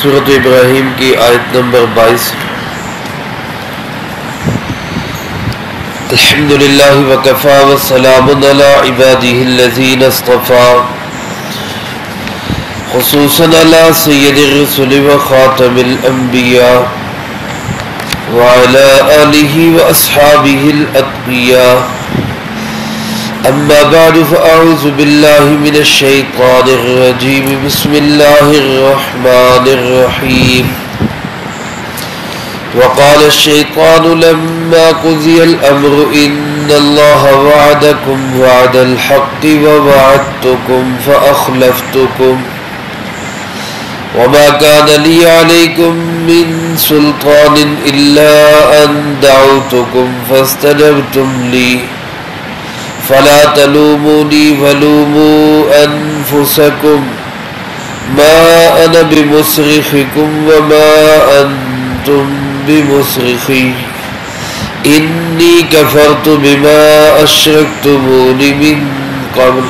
سورۃ ابراہیم کی آیت نمبر 22۔ الحمدللہ وکفی وسلام علی عبادہ الذین اصطفی، خصوصاً علی سید الرسل وخاتم الانبیاء وعلی آلہ واصحابہ الاتقیاء، اما بعد فاعوذ باللہ من الشیطان الرجیم، بسم اللہ الرحمن الرحیم۔ وقال الشیطان لما قضی الامر ان اللہ وعدکم وعد الحق ووعدتکم فاخلفتکم وما كان لي عليكم من سلطان إلا أن دعوتكم فاستجبتم لي فلا تلوموني ولوموا أنفسكم ما أنا بمصرخكم وما أنتم بمصرخي إني كفرت بما أشركتمون من قبل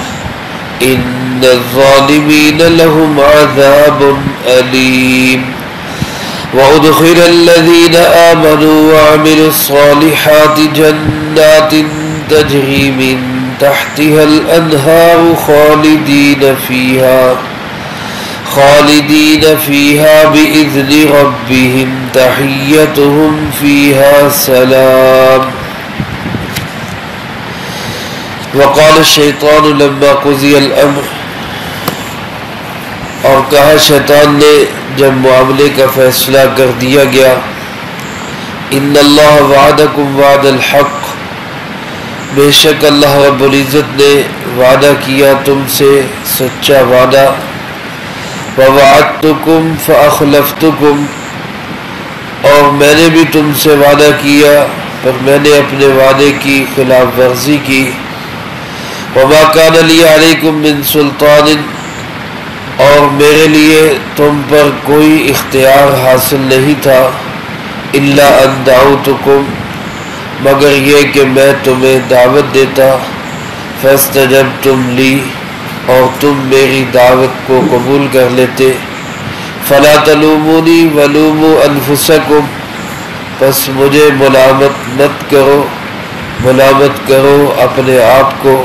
إن الظالمين لهم عذاب أليم۔ وأدخل الذين آمنوا وعملوا الصالحات جنات تجري من تحتها الأنهار خالدين فيها بإذن ربهم تحيتهم فيها سلام۔ وقال الشیطان لما قضی الامر، اور کہا شیطان نے جب معاملے کا فیصلہ کر دیا گیا، ان اللہ وعدکم وعد الحق، بے شک اللہ رب العزت نے وعدہ کیا تم سے سچا وعدہ، ووعدتکم فاخلفتکم، اور میں نے بھی تم سے وعدہ کیا پر میں نے اپنے وعدے کی خلاف ورزی کی، وما كان لي عليكم من سلطان، اور میرے لیے تم پر کوئی اختیار حاصل نہیں تھا، الا ان دعوتکم، مگر یہ کہ میں تمہیں دعوت دیتا، فاستجبتم لی، اور تم میری دعوت کو قبول کر لیتے، فلا تلومونی ولوموا انفسکم، پس مجھے ملامت کرو اپنے آپ کو،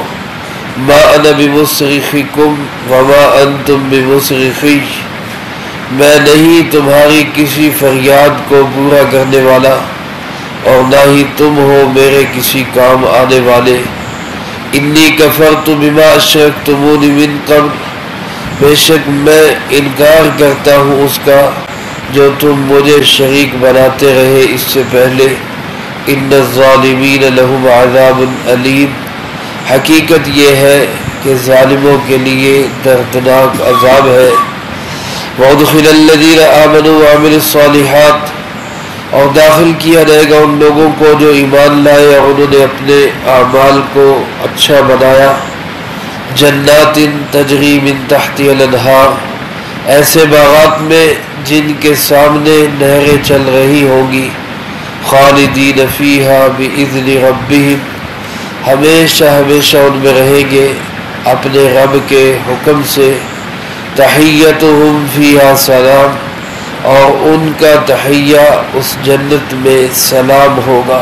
ما انا بمصرخکم وما انتم بمصرخی، میں نہیں تمہاری کسی فریاد کو پورا کرنے والا اور نہ ہی تم ہو میرے کسی کام آنے والے، انی کفرت بما اشرکتمون من قبل، بے شک میں انکار کرتا ہوں اس کا جو تم مجھے شریک بناتے رہے اس سے پہلے، ان الظالمین لہم عذاب علیم، حقیقت یہ ہے کہ ظالموں کے لیے دردناک عذاب ہے۔ وَأُدْخِلَ الَّذِينَ آمَنُوا وَعَمِلُوا الصَّالِحَاتِ، اور داخل کیا جائے گا ان لوگوں کو جو ایمان لائے اور انہوں نے اپنے اعمال کو اچھا بنایا، جنات تجری من تحتها الانہار، ایسے باغات میں جن کے سامنے نہریں چل رہی ہوں گی، خالدین فیہا بإذن ربہم، ہمیشہ ان میں رہیں گے اپنے رب کے حکم سے، تحیتہم فیہا سلام، اور ان کا تحیہ اس جنت میں سلام ہوگا۔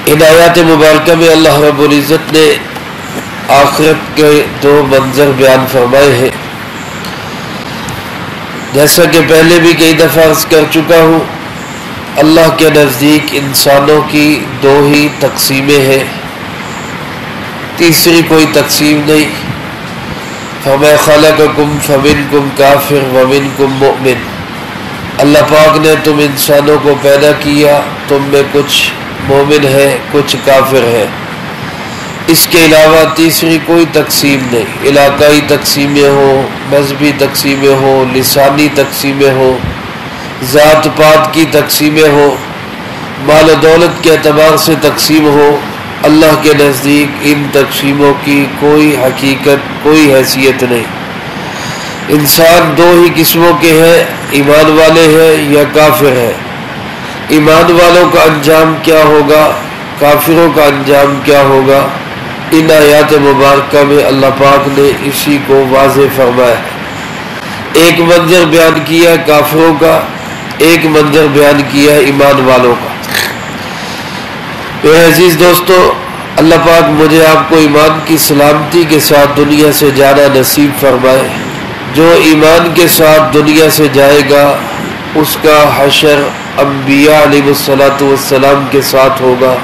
ان آیات مبارکہ میں اللہ رب العزت نے آخرت کے دو منظر بیان فرمائے ہیں، جیسا کہ پہلے بھی کئی دفعہ عرض کر چکا ہوں، اللہ کے نزدیک انسانوں کی دو ہی تقسیمیں ہیں، تیسری کوئی تقسیم نہیں۔ فَمَا خَلَقَكُمْ فَمِنْكُمْ كَافِرٌ وَمِنْكُمْ مُؤْمِنٌ، اللہ پاک نے تم انسانوں کو پیدا کیا، تم میں کچھ مومن ہے کچھ کافر ہے، اس کے علاوہ تیسری کوئی تقسیم نہیں۔ علاقائی تقسیمیں ہوں، مذہبی تقسیمیں ہوں، لسانی تقسیمیں ہوں، ذات پات کی تقسیمیں ہو، مال و دولت کے اعتبار سے تقسیم ہو، اللہ کے نزدیک ان تقسیموں کی کوئی حقیقت کوئی حیثیت نہیں۔ انسان دو ہی قسموں کے ہیں، ایمان والے ہیں یا کافر ہیں۔ ایمان والوں کا انجام کیا ہوگا، کافروں کا انجام کیا ہوگا، ان آیات مبارکہ میں اللہ پاک نے اسی کو واضح فرمایا ہے۔ ایک منظر بیان کیا کافروں کا، ایک منظر بیان کیا ایمان والوں کا۔ میرے عزیز دوستو، اللہ پاک مجھے آپ کو ایمان کی سلامتی کے ساتھ دنیا سے جانا نصیب فرمائے۔ جو ایمان کے ساتھ دنیا سے جائے گا اس کا حشر انبیاء علیہ الصلوۃ والسلام کے ساتھ ہوگا،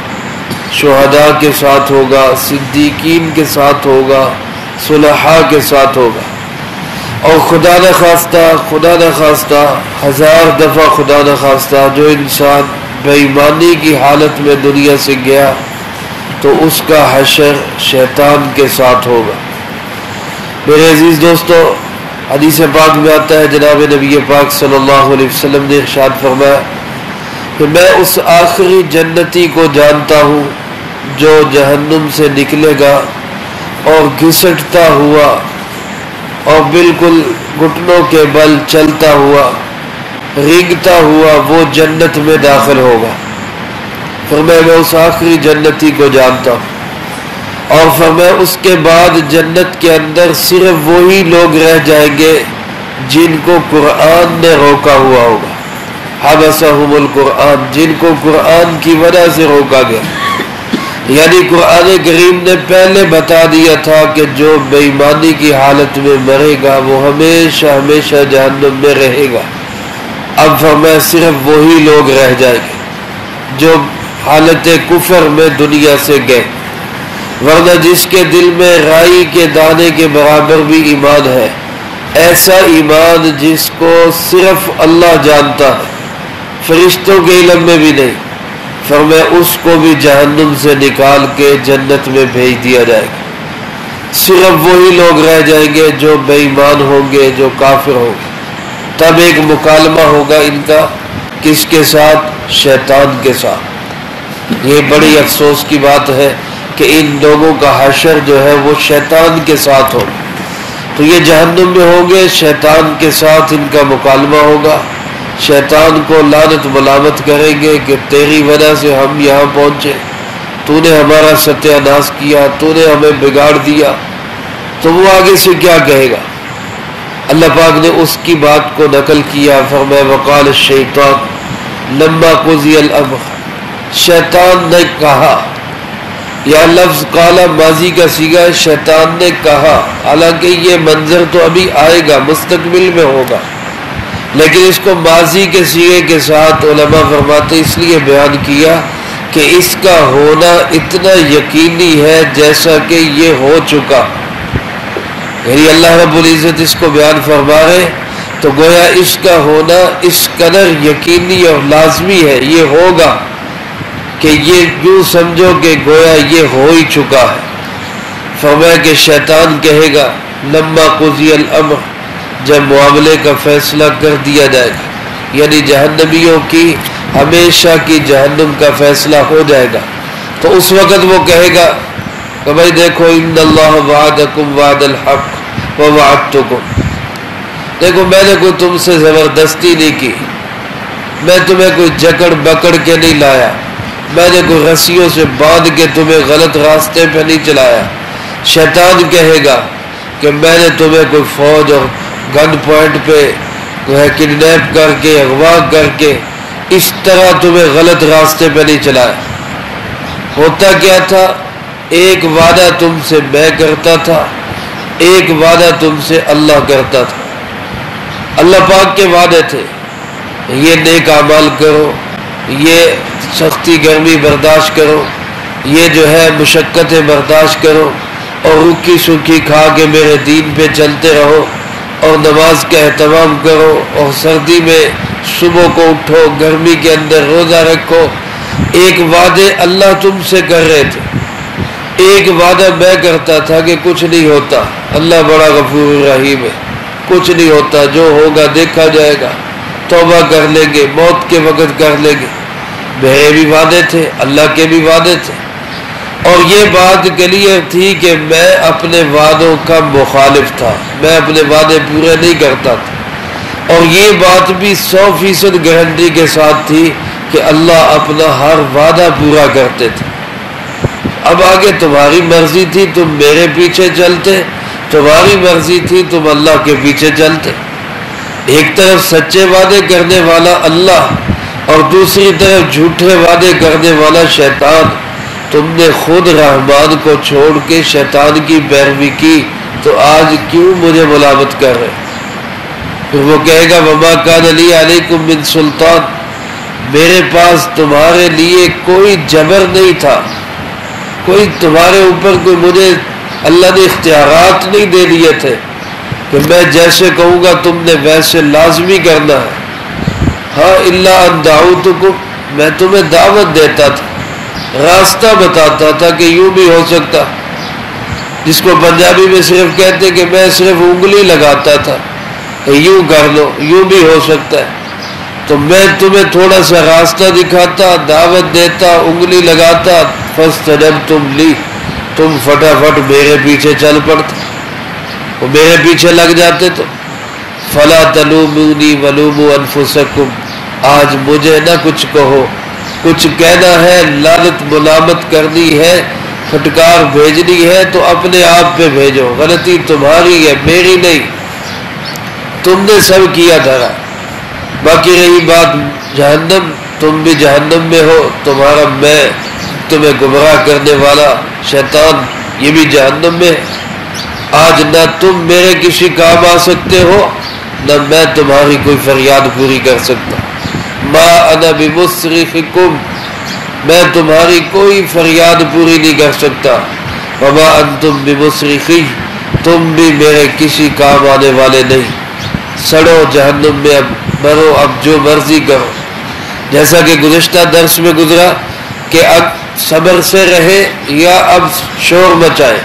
شہداء کے ساتھ ہوگا، صدیقین کے ساتھ ہوگا، صلحاء کے ساتھ ہوگا۔ اور خدا نخواستہ ہزار دفعہ خدا نخواستہ جو انسان بے ایمانی کی حالت میں دنیا سے گیا تو اس کا حشر شیطان کے ساتھ ہوگا۔ میرے عزیز دوستو، حدیث پاک میں آتا ہے جناب نبی پاک صلی اللہ علیہ وسلم نے ارشاد فرمایا کہ میں اس آخری جنتی کو جانتا ہوں جو جہنم سے نکلے گا اور گھسٹتا ہوا اور بالکل گھٹنوں کے بل چلتا ہوا رینگتا ہوا وہ جنت میں داخل ہوگا۔ فرمایا میں اس آخری جنتی کو جانتا ہوں، اور فرمایا اس کے بعد جنت کے اندر صرف وہی لوگ رہ جائیں گے جن کو قرآن نے روکا ہوا ہوگا، حبسہم القرآن، جن کو قرآن کی وجہ سے روکا گیا۔ یعنی قرآن کریم نے پہلے بتا دیا تھا کہ جو بے ایمانی کی حالت میں مرے گا وہ ہمیشہ ہمیشہ جہنم میں رہے گا۔ اب فرمایا صرف وہی لوگ رہ جائیں گے جو حالت کفر میں دنیا سے گئے، ورنہ جس کے دل میں رائی کے دانے کے برابر بھی ایمان ہے، ایسا ایمان جس کو صرف اللہ جانتا ہے، فرشتوں کے علم میں بھی نہیں، فرمایا اس کو بھی جہنم سے نکال کے جنت میں بھیج دیا جائے گا۔ صرف وہی لوگ رہ جائیں گے جو بے ایمان ہوں گے، جو کافر ہوں گے۔ تب ایک مکالمہ ہوگا ان کا، کس کے ساتھ؟ شیطان کے ساتھ۔ یہ بڑی افسوس کی بات ہے کہ ان لوگوں کا حشر جو ہے وہ شیطان کے ساتھ ہو، تو یہ جہنم میں ہوں گے، شیطان کے ساتھ ان کا مکالمہ ہوگا۔ شیطان کو لعنت ملامت کریں گے کہ تیری وجہ سے ہم یہاں پہنچے، تو نے ہمارا ستیہ ناش کیا، تو نے ہمیں بگاڑ دیا۔ تو وہ آگے سے کیا کہے گا؟ اللہ پاک نے اس کی بات کو نقل کیا، فرمایا وقال الشیطان لما قضی الامر، شیطان نے کہا، یا لفظ قال ماضی کا صیغہ، شیطان نے کہا، حالانکہ یہ منظر تو ابھی آئے گا، مستقبل میں ہوگا، لیکن اس کو ماضی کے صیغے کے ساتھ علماء فرماتے اس لیے بیان کیا کہ اس کا ہونا اتنا یقینی ہے جیسا کہ یہ ہو چکا۔ یعنی اللہ رب العزت اس کو بیان فرما رہے تو گویا اس کا ہونا اس قدر یقینی اور لازمی ہے، یہ ہوگا کہ یہ یوں سمجھو کہ گویا یہ ہو ہی چکا ہے۔ فرمایا کہ شیطان کہے گا لما قضی الامر، جب معاملے کا فیصلہ کر دیا جائے گا، یعنی جہنمیوں کی ہمیشہ کی جہنم کا فیصلہ ہو جائے گا، تو اس وقت وہ کہے گا کہ بھائی دیکھو ان اللہ وعدکم وعد الحق ووعدتکم، دیکھو میں نے کوئی تم سے زبردستی نہیں کی، میں تمہیں کوئی جکڑ بکڑ کے نہیں لایا، میں نے کوئی رسیوں سے باندھ کے تمہیں غلط راستے پہ نہیں چلایا۔ شیطان کہے گا کہ میں نے تمہیں کوئی فوج اور گن پوائنٹ پہ کڈنیپ کر کے اغوا کر کے اس طرح تمہیں غلط راستے پہ نہیں چلایا۔ ہوتا کیا تھا؟ ایک وعدہ تم سے میں کرتا تھا، ایک وعدہ تم سے اللہ کرتا تھا۔ اللہ پاک کے وعدے تھے، یہ نیک اعمال کرو، یہ سختی گرمی برداشت کرو، یہ جو ہے مشقتیں برداشت کرو، اور روکھی سوکھی کھا کے میرے دین پہ چلتے رہو، اور نماز کا اہتمام کرو، اور سردی میں صبح کو اٹھو، گرمی کے اندر روزہ رکھو۔ ایک وعدے اللہ تم سے کر رہے تھے، ایک وعدہ میں کرتا تھا کہ کچھ نہیں ہوتا، اللہ بڑا غفور رحیم ہے، کچھ نہیں ہوتا، جو ہوگا دیکھا جائے گا، توبہ کر لیں گے، موت کے وقت کر لیں گے۔ میرے بھی وعدے تھے، اللہ کے بھی وعدے تھے، اور یہ بات کلیئر تھی کہ میں اپنے وعدوں کا مخالف تھا، میں اپنے وعدے پورے نہیں کرتا تھا، اور یہ بات بھی 100% گارنٹی کے ساتھ تھی کہ اللہ اپنا ہر وعدہ پورا کرتے تھے۔ اب آگے تمہاری مرضی تھی تم میرے پیچھے چلتے، تمہاری مرضی تھی تم اللہ کے پیچھے چلتے۔ ایک طرف سچے وعدے کرنے والا اللہ اور دوسری طرف جھوٹے وعدے کرنے والا شیطان، تم نے خود رحمان کو چھوڑ کے شیطان کی پیروی کی، تو آج کیوں مجھے ملامت کر رہے؟ پھر وہ کہے گا وما کان لی علیکم من سلطان، میرے پاس تمہارے لیے کوئی جبر نہیں تھا، کوئی تمہارے اوپر کوئی مجھے اللہ نے اختیارات نہیں دے دیے تھے کہ میں جیسے کہوں گا تم نے ویسے لازمی کرنا ہے۔ ہاں الا ان دعوتکم، میں تمہیں دعوت دیتا تھا، راستہ بتاتا تھا کہ یوں بھی ہو سکتا، جس کو پنجابی میں صرف کہتے کہ میں صرف انگلی لگاتا تھا، یوں کر لو، یوں بھی ہو سکتا ہے، تو میں تمہیں تھوڑا سا راستہ دکھاتا، دعوت دیتا، انگلی لگاتا، فاستجبتم لی، تم فٹافٹ میرے پیچھے چل پڑتے، وہ میرے پیچھے لگ جاتے تو فلا تلومونی ولوموا انفسکم، آج مجھے نہ کچھ کہو، کچھ کہنا ہے، لعنت ملامت کرنی ہے، پھٹکار بھیجنی ہے تو اپنے آپ پہ بھیجو، غلطی تمہاری ہے میری نہیں، تم نے سب کیا دھرا۔ باقی رہی بات جہنم، تم بھی جہنم میں ہو، تمہارا میں تمہیں گمراہ کرنے والا شیطان یہ بھی جہنم میں ہے۔ آج نہ تم میرے کسی کام آ سکتے ہو، نہ میں تمہاری کوئی فریاد پوری کر سکتا، ما انا بمصرخکم، میں تمہاری کوئی فریاد پوری نہیں کر سکتا، وما انتم بمصرخی، تم بھی میرے کسی کام آنے والے نہیں، سڑو جہنم میں، اب مرو، اب جو مرضی کرو۔ جیسا کہ گزشتہ درس میں گزرا کہ اب صبر سے رہے یا اب شور مچائے،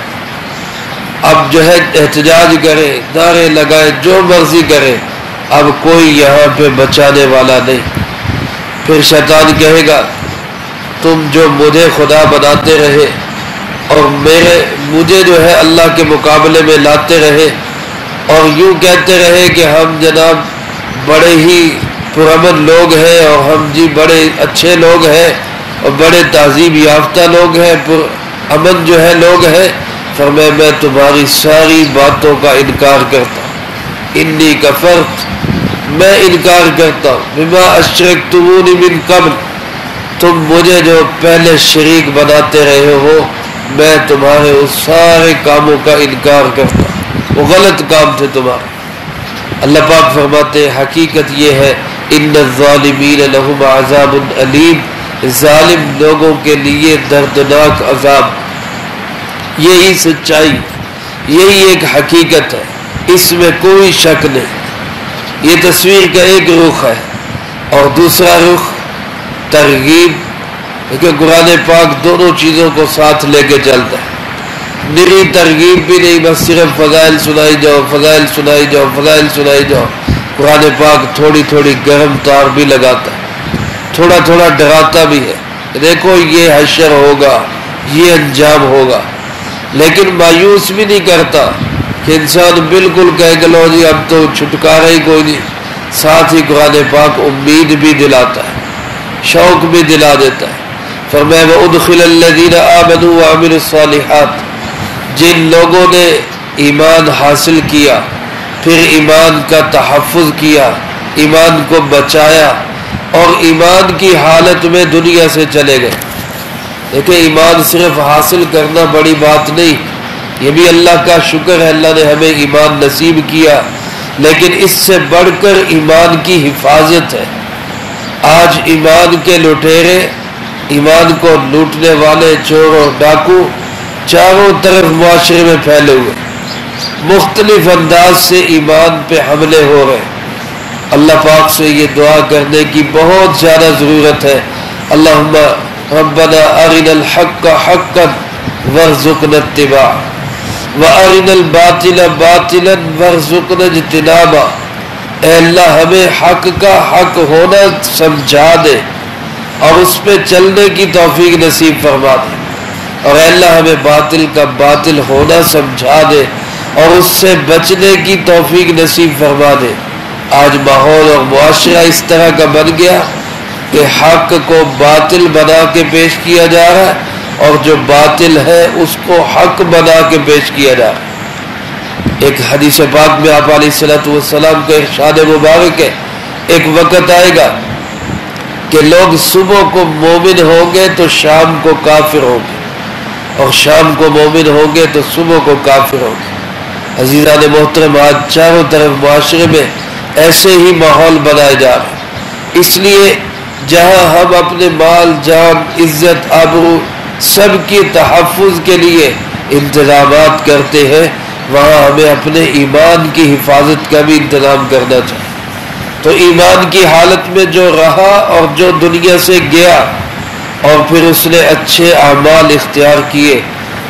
اب جو ہے احتجاج کرے، نعرے لگائے، جو مرضی کرے، اب کوئی یہاں پہ بچانے والا نہیں۔ پھر شیطان کہے گا تم جو مجھے خدا بناتے رہے اور مجھے جو ہے اللہ کے مقابلے میں لاتے رہے اور یوں کہتے رہے کہ ہم جناب بڑے ہی پرامن لوگ ہیں اور ہم جی بڑے اچھے لوگ ہیں اور بڑے تہذیب یافتہ لوگ ہیں، امن جو ہے لوگ ہیں، فرمایا میں تمہاری ساری باتوں کا انکار کرتا ہوں، انی کفرت، میں انکار کرتا ہوں، بما اشرکتمونی من قبل، تم مجھے جو پہلے شریک بناتے رہے ہو، میں تمہارے اس سارے کاموں کا انکار کرتا ہوں، وہ غلط کام تھے تمہارے۔ اللہ پاک فرماتے ہیں حقیقت یہ ہے ان الظالمین لہم عذاب علیم، ظالم لوگوں کے لیے دردناک عذاب۔ یہی سچائی، یہی ایک حقیقت ہے، اس میں کوئی شک نہیں۔ یہ تصویر کا ایک رخ ہے اور دوسرا رخ ترغیب، کیونکہ قرآن پاک دونوں چیزوں کو ساتھ لے کے چلتا ہے، نری ترغیب بھی نہیں، بس صرف فضائل سنائی جاؤ، فضائل سنائی جاؤ، فضائل سنائی جاؤ۔ قرآن پاک تھوڑی تھوڑی گرم تار بھی لگاتا ہے، تھوڑا تھوڑا ڈراتا بھی ہے، دیکھو یہ حشر ہوگا، یہ انجام ہوگا، لیکن مایوس بھی نہیں کرتا کہ انسان بالکل کہے کہ لو جی اب تو چھٹکارا ہی کوئی نہیں۔ ساتھ ہی قرآن پاک امید بھی دلاتا ہے، شوق بھی دلا دیتا ہے۔ فرمایا وَأُدْخِلَ الَّذِينَ آمَنُوا وَعَمِلُوا الصَّالِحَاتِ، جن لوگوں نے ایمان حاصل کیا، پھر ایمان کا تحفظ کیا، ایمان کو بچایا اور ایمان کی حالت میں دنیا سے چلے گئے۔ دیکھیں ایمان صرف حاصل کرنا بڑی بات نہیں، یہ بھی اللہ کا شکر ہے، اللہ نے ہمیں ایمان نصیب کیا، لیکن اس سے بڑھ کر ایمان کی حفاظت ہے۔ آج ایمان کے لٹیرے، ایمان کو لوٹنے والے چور اور ڈاکو چاروں طرف معاشرے میں پھیلے ہوئے، مختلف انداز سے ایمان پہ حملے ہو رہے۔ اللہ پاک سے یہ دعا کرنے کی بہت زیادہ ضرورت ہے، اللہم ربنا ارنا الحق حقا وارزقنا اتباعہ وارنا الباطل باطلا وارزقنا اجتنابہ۔ اے اللہ ہمیں حق کا حق ہونا سمجھا دے اور اس پہ چلنے کی توفیق نصیب فرما دے، اور اے اللہ ہمیں باطل کا باطل ہونا سمجھا دے اور اس سے بچنے کی توفیق نصیب فرما دے۔ آج ماحول اور معاشرہ اس طرح کا بن گیا کہ حق کو باطل بنا کے پیش کیا جا رہا ہے اور جو باطل ہے اس کو حق بنا کے پیش کیا جائے۔ ایک حدیث پاک میں آپ علیہ الصلوۃ والسلام کا ارشاد مبارک ہے، ایک وقت آئے گا کہ لوگ صبح کو مومن ہوں گے تو شام کو کافر ہوں گے، اور شام کو مومن ہوں گے تو صبح کو کافر ہوں گے۔ عزیزان محترم، آج چاروں طرف معاشرے میں ایسے ہی ماحول بنائے جا رہے ہیں۔ اس لیے جہاں ہم اپنے مال، جان، عزت، آبرو سب کی تحفظ کے لیے انتظامات کرتے ہیں، وہاں ہمیں اپنے ایمان کی حفاظت کا بھی انتظام کرنا چاہیے۔ تو ایمان کی حالت میں جو رہا اور جو دنیا سے گیا اور پھر اس نے اچھے اعمال اختیار کیے،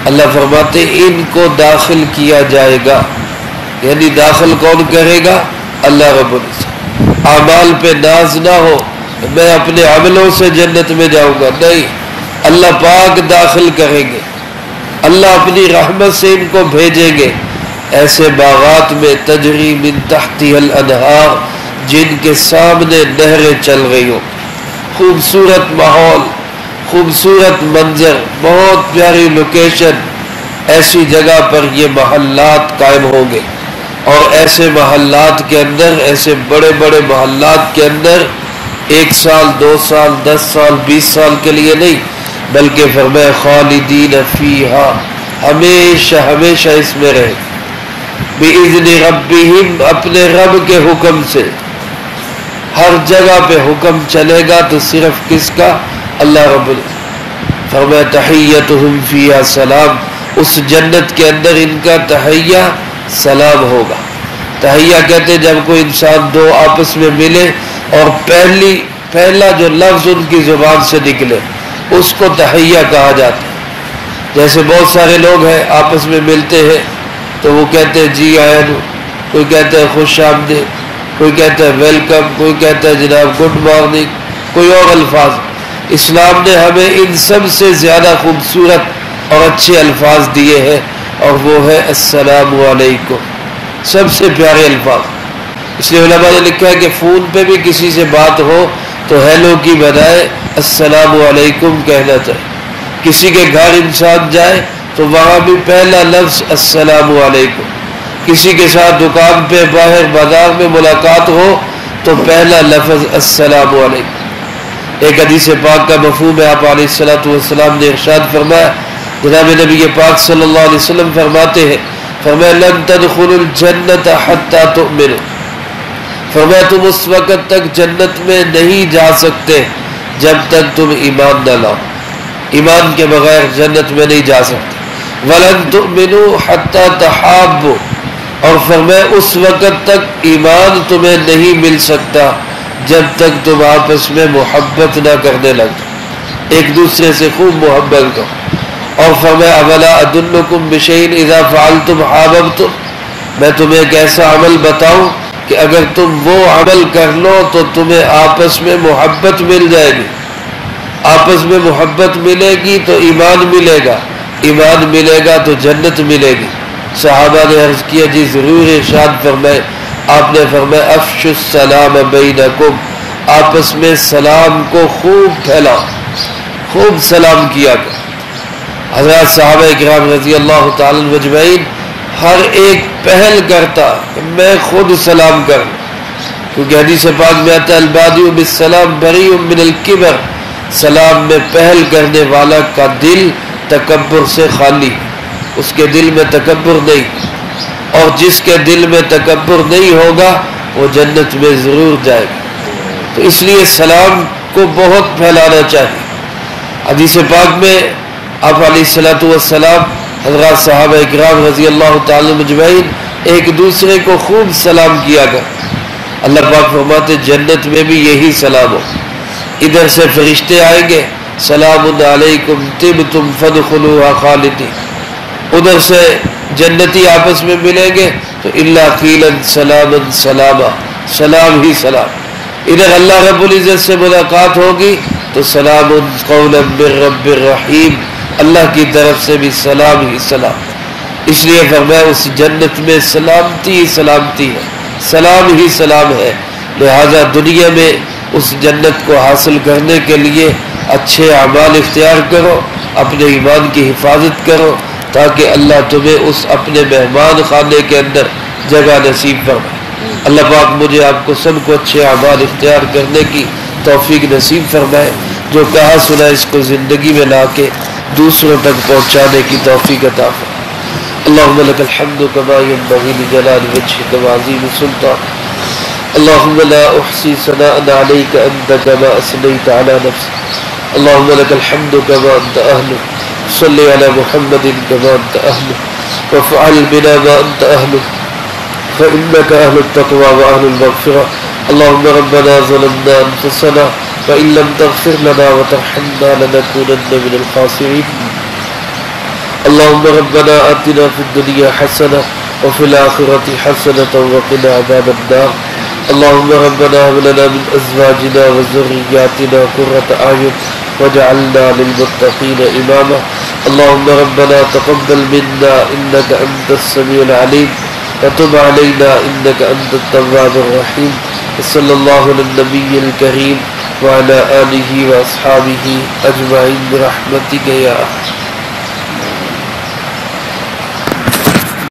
اللہ فرماتے ان کو داخل کیا جائے گا۔ یعنی داخل کون کرے گا؟ اللہ رب العزت۔ اعمال پہ ناز نہ ہو میں اپنے عملوں سے جنت میں جاؤں گا، نہیں، اللہ پاک داخل کریں گے، اللہ اپنی رحمت سے ان کو بھیجیں گے ایسے باغات میں تجری من تحتها الانہار، جن کے سامنے نہریں چل رہی ہوں۔ خوبصورت ماحول، خوبصورت منظر، بہت پیاری لوکیشن، ایسی جگہ پر یہ محلات قائم ہوں گے، اور ایسے محلات کے اندر، ایسے بڑے بڑے محلات کے اندر 1 سال 2 سال 10 سال 20 سال کے لیے نہیں، بلکہ فرمائے خالدین فیہا، ہمیشہ ہمیشہ اس میں رہے، بِإِذْنِ رَبِّهِمْ، اپنے رب کے حکم سے۔ ہر جگہ پہ حکم چلے گا تو صرف کس کا؟ اللہ رب العزت۔ فرمایا تحیتہم فیہا سلام، اس جنت کے اندر ان کا تحیہ سلام ہوگا۔ تحیہ کہتے ہیں جب کوئی انسان دو آپس میں ملے اور پہلا جو لفظ ان کی زبان سے نکلے اس کو تحیہ کہا جاتا ہے۔ جیسے بہت سارے لوگ ہیں آپس میں ملتے ہیں تو وہ کہتے ہیں جی آئے، کوئی کہتا ہے خوش آمدید، کوئی کہتا ہے ویلکم، کوئی کہتا ہے جناب گڈ مارننگ، کوئی اور الفاظ۔ اسلام نے ہمیں ان سب سے زیادہ خوبصورت اور اچھے الفاظ دیے ہیں، اور وہ ہے السلام علیکم، سب سے پیارے الفاظ۔ اس لیے علماء نے لکھا ہے کہ فون پہ بھی کسی سے بات ہو تو ہیلو کی بجائے السلام علیکم کہنا چاہیے۔ کسی کے گھر انسان جائے تو وہاں بھی پہلا لفظ السلام علیکم۔ کسی کے ساتھ دکان پہ، باہر بازار میں ملاقات ہو تو پہلا لفظ السلام علیکم۔ ایک حدیث پاک کا مفہوم ہے، آپ علیہ الصلوۃ والسلام نے ارشاد فرمایا، جناب نبی پاک صلی اللہ علیہ وسلم فرماتے ہیں، فرمایا لن تدخلوا الجنت حتی تؤمنوا، فرمایا تم اس وقت تک جنت میں نہیں جا سکتے جب تک تم ایمان نہ لاؤ، ایمان کے بغیر جنت میں نہیں جا سکتے۔ وَلَن تُؤْمِنُوا حَتَّى تَحَابُّوا، اور فرمایا اس وقت تک ایمان تمہیں نہیں مل سکتا جب تک تم آپس میں محبت نہ کرنے لگے، ایک دوسرے سے خوب محبت کرو۔ اور فرمایا أَوَلَا أَدُلُّكُمْ بِشَيْءٍ إِذَا فَعَلْتُمْ حَابَبْتُمْ، میں تمہیں ایک ایسا عمل بتاؤں کہ اگر تم وہ عمل کر لو تو تمہیں آپس میں محبت مل جائے گی، آپس میں محبت ملے گی تو ایمان ملے گا، ایمان ملے گا تو جنت ملے گی۔ صحابہ نے عرض کیا جی ضرور، ارشاد فرمائے، آپ نے فرمایا افشوا السلام بینکم، آپس میں سلام کو خوب پھیلاؤ، خوب سلام کیا کرو۔ حضرات صحابہ کرام رضی اللہ تعالی عنہم اجمعین ہر ایک پہل کرتا کہ میں خود سلام کروں، کیونکہ حدیث پاک میں آتا ہے البادئ بالسلام بریء من الکبر، سلام میں پہل کرنے والا کا دل تکبر سے خالی، اس کے دل میں تکبر نہیں، اور جس کے دل میں تکبر نہیں ہوگا وہ جنت میں ضرور جائے گا۔ تو اس لیے سلام کو بہت پھیلانا چاہیے۔ حدیث پاک میں آپ علیہ الصلوۃ والسلام حضرات صحابہ اکرام رضی اللہ تعالی مجمعین ایک دوسرے کو خوب سلام کیا کر، اللہ پاک فرماتے جنت میں بھی یہی سلام ہو، ادھر سے فرشتے آئیں گے سلام علیکم طبتم فادخلوها خالدین، ادھر سے جنتی آپس میں ملیں گے تو الا قیلا سلاما سلاما، سلام ہی سلام، ادھر اللہ رب العزت سے ملاقات ہوگی تو سلام قولا من رب الرحیم، اللہ کی طرف سے بھی سلام ہی سلام۔ اس لیے فرمایا اس جنت میں سلامتی ہی سلامتی ہے، سلام ہی سلام ہے، لہذا دنیا میں اس جنت کو حاصل کرنے کے لیے اچھے اعمال اختیار کرو، اپنے ایمان کی حفاظت کرو، تاکہ اللہ تمہیں اس اپنے مہمان خانے کے اندر جگہ نصیب فرمائے۔ اللہ پاک مجھے آپ کو سب کو اچھے اعمال اختیار کرنے کی توفیق نصیب فرمائے، جو کہا سنا اس کو زندگی میں لا کے دوسروں تک پہنچانے کی توفیق عطا فرمائے۔ اللہم لک الحمد کما ینبغی لجلال وجہک وعظیم سلطانک، اللہم لا احصی ثناء علیک انت کما اثنیت علی نفسک، اللہم لک الحمد کما انت اہلک، صلی علی محمد کما انت اہلک، وفعل بنا ما انت اہلک، فإنك أهل التقوى وأهل المغفرة، اللهم ربنا ظلمنا أنفسنا وإن لم تغفر لنا وترحمنا لنكونن من الخاسرين، اللهم ربنا آتنا في الدنيا حسنة وفي الآخرة حسنة وقنا عذاب النار، اللهم ربنا هب لنا من أزواجنا وذرياتنا قرة أعين واجعلنا للمتقين إماما، اللهم ربنا تقبل منا إنك أنت السميع العليم وتب علينا إنك أنت التواب الرحيم، وصلى الله على النبي الكريم وعلى آله وأصحابه أجمعين برحمتك يا أرحم